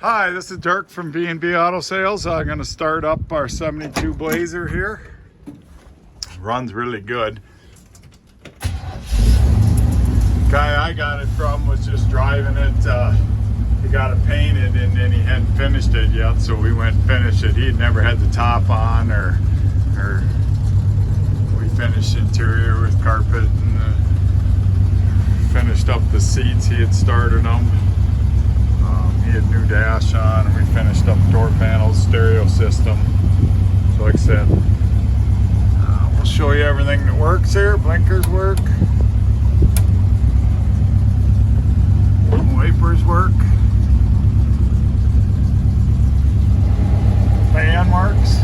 Hi, this is Dirk from B&B Auto Sales. I'm going to start up our 72 Blazer here. Runs really good. Guy I got it from was just driving it. He got it painted and then he hadn't finished it yet, so we went and finished it. He had never had the top on, or we finished interior with carpet and finished up the seats. He had started them. He had new dash on, and we finished up door panels, stereo system. So like I said, we'll show you everything that works here. Blinkers work. Wipers work. Fan works.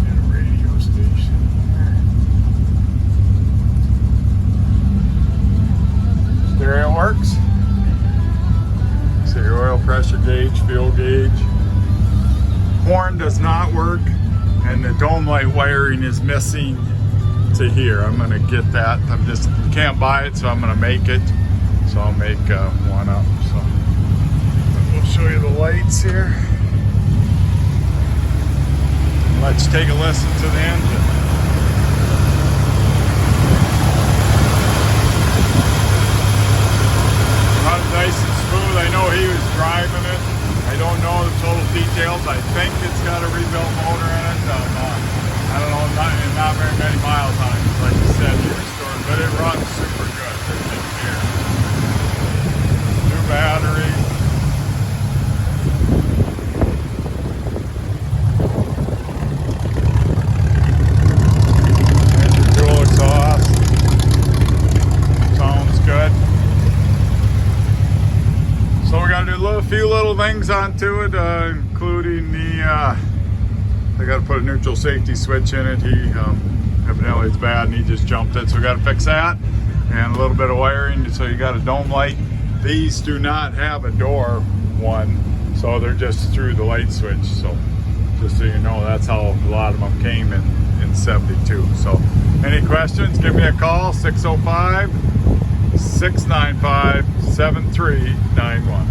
Get a radio station here. Stereo works. See your oil pressure gauge, fuel gauge. Horn does not work, and the dome light wiring is missing to here. I'm gonna get that. Can't buy it, so I'm gonna make it. So I'll make one up. So we'll show you the lights here. Let's take a listen to the engine. Runs nice and smooth. I know he was driving it. I don't know the total details. I think it's got a rebuilt motor in it. I don't know, not very many miles on it. Like I said, he restored, but it runs super good. There's in here. New battery. Engine dual exhaust. Sounds good. So we're gonna do a few little things onto it, including the I got to put a neutral safety switch in it. He evidently it's bad and he just jumped it, so we got to fix that, and a little bit of wiring. So you got a dome light. These do not have a door one, so they're just through the light switch. So just so you know, that's how a lot of them came in 72. So any questions, give me a call, 605-695-7391.